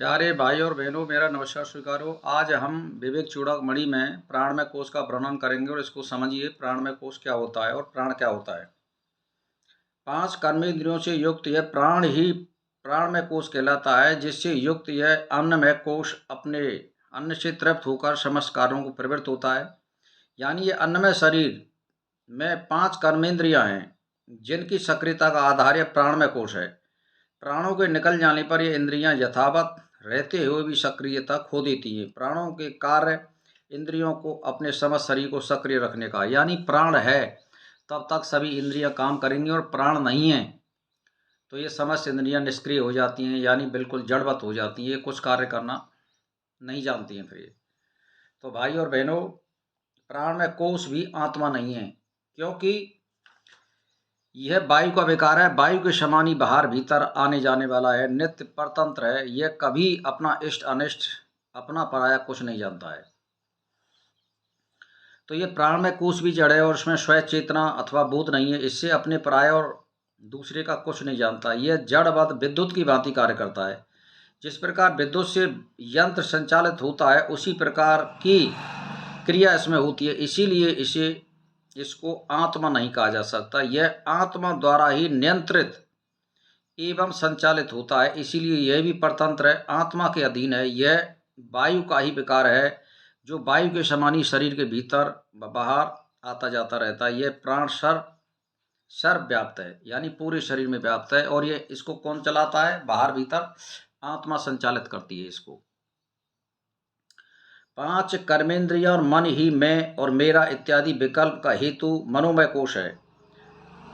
प्यारे भाई और बहनों, मेरा नमस्कार स्वीकारो। आज हम विवेक चूड़ामणि में प्राणमय कोश का वर्णन करेंगे और इसको समझिए प्राणमय कोश क्या होता है और प्राण क्या होता है। 5 कर्मेंद्रियों से युक्त यह प्राण ही प्राणमय कोश कहलाता है, जिससे युक्त यह अन्नमय कोश अपने अन्न से तृप्त होकर समस्त कार्यों को प्रवृत्त होता है। यानी ये अन्नमय शरीर में 5 कर्मेंद्रियां हैं, जिनकी सक्रियता का आधार यह प्राणमय कोश है। प्राणों के निकल जाने पर ये इंद्रियां यथावत रहते हुए भी सक्रियता खो देती हैं। प्राणों के कार्य इंद्रियों को अपने समस्त शरीर को सक्रिय रखने का, यानी प्राण है तब तक सभी इंद्रियां काम करेंगी, और प्राण नहीं है तो ये समस्त इंद्रियां निष्क्रिय हो जाती हैं, यानी बिल्कुल जड़वत हो जाती हैं, ये कुछ कार्य करना नहीं जानती हैं। फिर ये तो भाई और बहनों, प्राण में कोश भी आत्मा नहीं है, क्योंकि यह वायु का विकार है। वायु के समान ही बाहर भीतर आने जाने वाला है, नित्य परतंत्र है। यह कभी अपना इष्ट अनिष्ट, अपना पराया कुछ नहीं जानता है। तो ये प्राण में कोश भी जड़ है और उसमें स्वयं चेतना अथवा बोध नहीं है। इससे अपने पराया और दूसरे का कुछ नहीं जानता। यह जड़वत विद्युत की भांति कार्य करता है। जिस प्रकार विद्युत से यंत्र संचालित होता है, उसी प्रकार की क्रिया इसमें होती है। इसीलिए इसको आत्मा नहीं कहा जा सकता। यह आत्मा द्वारा ही नियंत्रित एवं संचालित होता है, इसीलिए यह भी परतंत्र है, आत्मा के अधीन है। यह वायु का ही विकार है, जो वायु के समान ही शरीर के भीतर बाहर आता जाता रहता है। यह प्राण सर्वव्याप्त है, यानी पूरे शरीर में व्याप्त है। और ये इसको कौन चलाता है? बाहर भीतर आत्मा संचालित करती है इसको। 5 कर्मेंद्रिय और मन ही मैं और मेरा इत्यादि विकल्प का हेतु मनोमय कोश है।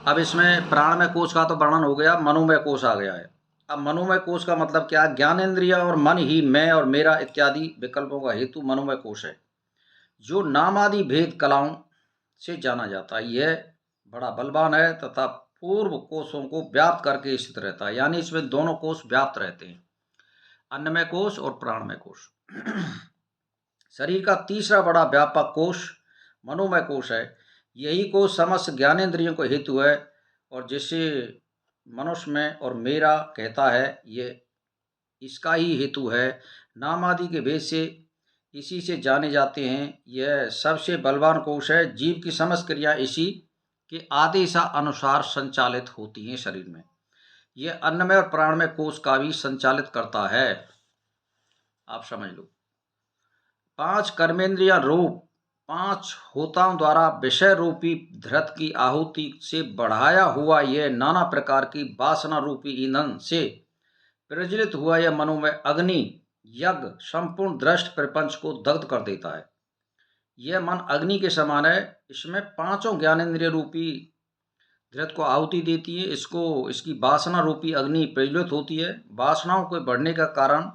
अब इसमें प्राणमय कोश का तो वर्णन हो गया, मनोमय कोश आ गया है। अब मनोमय कोश का मतलब क्या? ज्ञानेन्द्रिय और मन ही मैं और मेरा इत्यादि विकल्पों का हेतु मनोमय कोश है, जो नामादि भेद कलाओं से जाना जाता है। यह बड़ा बलवान है तथा पूर्व कोशों को व्याप्त करके स्थित रहता है, यानी इसमें दोनों कोश व्याप्त रहते हैं, अन्नमय कोश और प्राणमय कोश। शरीर का तीसरा बड़ा व्यापक कोश मनोमय कोश है। यही कोश समस्त ज्ञानेन्द्रियों को हेतु है, और जिसे मनुष्य में और मेरा कहता है, ये इसका ही हेतु है। नाम आदि के भेद से इसी से जाने जाते हैं। यह सबसे बलवान कोश है। जीव की समस्त क्रिया इसी के आदेश अनुसार संचालित होती हैं शरीर में। यह अन्नमय और प्राणमय कोश का भी संचालित करता है। आप समझ लो, 5 कर्मेंद्रिय रूप 5 होताओं द्वारा विषय रूपी धृत की आहुति से बढ़ाया हुआ यह नाना प्रकार की वासना रूपी ईंधन से प्रज्वलित हुआ यह मनोमय अग्नि यज्ञ संपूर्ण दृष्ट प्रपंच को दग्ध कर देता है। यह मन अग्नि के समान है। इसमें 5 ज्ञानेन्द्रिय रूपी धृत को आहुति देती है। इसकी वासना रूपी अग्नि प्रज्वलित होती है। वासनाओं के बढ़ने का कारण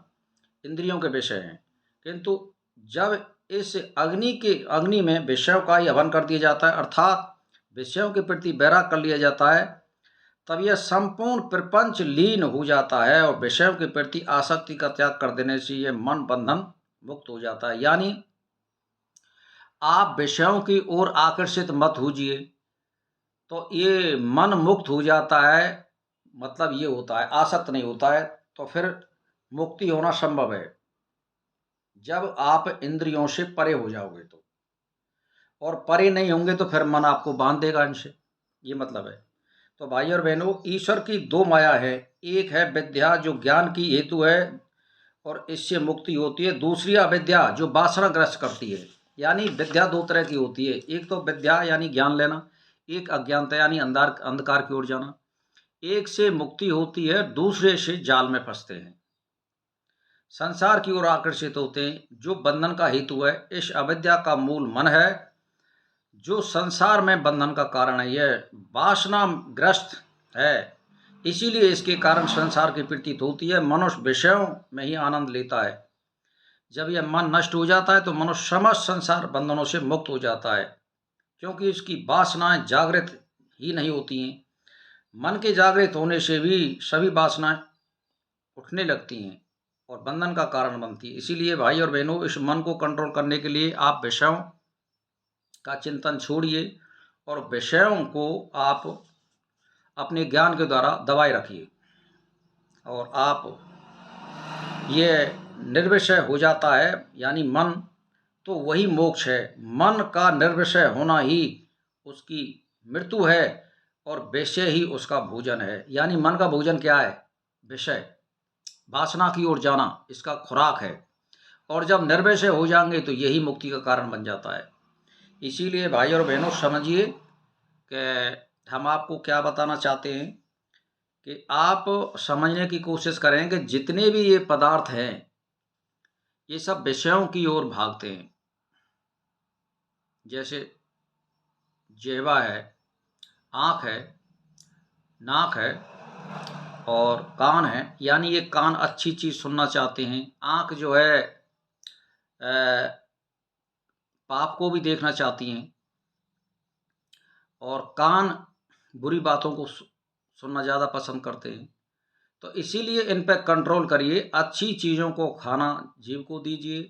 इंद्रियों के विषय हैं, किंतु जब इस अग्नि में विषयों का ही हवन कर दिया जाता है, अर्थात विषयों के प्रति वैराग कर लिया जाता है, तब यह संपूर्ण प्रपंच लीन हो जाता है और विषयों के प्रति आसक्ति का त्याग कर देने से यह मन बंधन मुक्त हो जाता है। यानी आप विषयों की ओर आकर्षित मत होजिए, तो ये मन मुक्त हो जाता है। मतलब ये होता है, आसक्त नहीं होता है, तो फिर मुक्ति होना संभव है जब आप इंद्रियों से परे हो जाओगे। तो और परे नहीं होंगे तो फिर मन आपको बांध देगा इनसे, ये मतलब है। तो भाई और बहनों, ईश्वर की 2 माया है। एक है विद्या, जो ज्ञान की हेतु है और इससे मुक्ति होती है। दूसरी अविद्या, जो वासनाग्रस्त करती है। यानी विद्या 2 तरह की होती है। एक तो विद्या यानी ज्ञान लेना, एक अज्ञानता यानी अंधकार की ओर जाना। एक से मुक्ति होती है, दूसरे से जाल में फंसते हैं, संसार की ओर आकर्षित होते हैं, जो बंधन का हेतु है। इस अविद्या का मूल मन है, जो संसार में बंधन का कारण है। यह वासनाग्रस्त है, इसीलिए इसके कारण संसार की प्रतीत होती है। मनुष्य विषयों में ही आनंद लेता है। जब यह मन नष्ट हो जाता है तो मनुष्य समस्त संसार बंधनों से मुक्त हो जाता है, क्योंकि इसकी वासनाएं जागृत ही नहीं होती हैं। मन के जागृत होने से भी सभी वासनाएं उठने लगती हैं और बंधन का कारण बनती है। इसीलिए भाई और बहनों, इस मन को कंट्रोल करने के लिए आप विषयों का चिंतन छोड़िए और विषयों को आप अपने ज्ञान के द्वारा दबाए रखिए, और आप ये निर्विषय हो जाता है, यानी मन, तो वही मोक्ष है। मन का निर्विषय होना ही उसकी मृत्यु है और विषय ही उसका भोजन है। यानी मन का भोजन क्या है? विषय, वासना की ओर जाना, इसका खुराक है। और जब निर्विषय हो जाएंगे तो यही मुक्ति का कारण बन जाता है। इसीलिए भाई और बहनों समझिए कि हम आपको क्या बताना चाहते हैं कि आप समझने की कोशिश करें कि जितने भी ये पदार्थ हैं ये सब विषयों की ओर भागते हैं। जैसे जिह्वा है, आँख है, नाक है और कान है। यानी ये कान अच्छी चीज़ सुनना चाहते हैं, आँख जो है पाप को भी देखना चाहती हैं और कान बुरी बातों को सुनना ज़्यादा पसंद करते हैं। तो इसीलिए इन पर कंट्रोल करिए, अच्छी चीज़ों को खाना जीभ को दीजिए।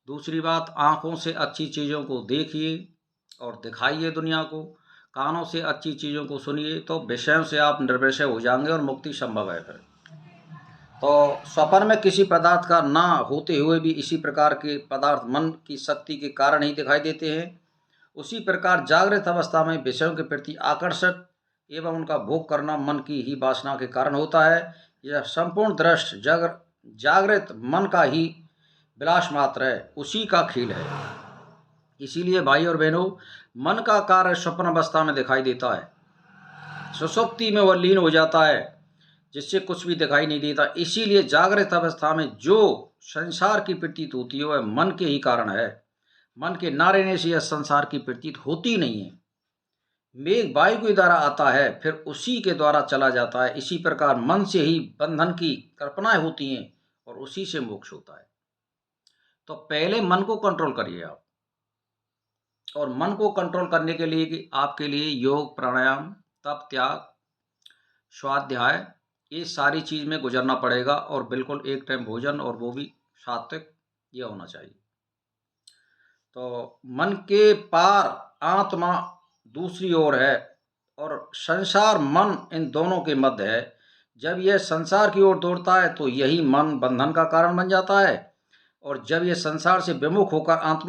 दूसरी बात, आँखों से अच्छी चीज़ों को देखिए और दिखाइए दुनिया को। कानों से अच्छी चीज़ों को सुनिए, तो विषयों से आप निर्विषय हो जाएंगे और मुक्ति संभव है। फिर तो स्वप्न में किसी पदार्थ का ना होते हुए भी इसी प्रकार के पदार्थ मन की शक्ति के कारण ही दिखाई देते हैं। उसी प्रकार जागृत अवस्था में विषयों के प्रति आकर्षित एवं उनका भोग करना मन की ही वासना के कारण होता है। यह संपूर्ण दृश्य जागृत मन का ही विलास मात्र है, उसी का खेल है। इसीलिए भाई और बहनों, मन का कार्य स्वप्न अवस्था में दिखाई देता है, सुषुप्ति में वह लीन हो जाता है जिससे कुछ भी दिखाई नहीं देता। इसीलिए जागृत अवस्था में जो संसार की प्रतीत होती है वह मन के ही कारण है। मन के ना रहने से यह संसार की प्रतीत होती नहीं है। मेघ वायु के द्वारा आता है, फिर उसी के द्वारा चला जाता है। इसी प्रकार मन से ही बंधन की कल्पनाएं होती हैं और उसी से मोक्ष होता है। तो पहले मन को कंट्रोल करिए आप, और मन को कंट्रोल करने के लिए कि आपके लिए योग, प्राणायाम, तप, त्याग, स्वाध्याय, ये सारी चीज़ में गुजरना पड़ेगा। और बिल्कुल एक टाइम भोजन, और वो भी सात्विक, यह होना चाहिए। तो मन के पार आत्मा दूसरी ओर है और संसार मन इन दोनों के मध्य है। जब यह संसार की ओर दौड़ता है तो यही मन बंधन का कारण बन जाता है, और जब यह संसार से विमुख होकर आत्मा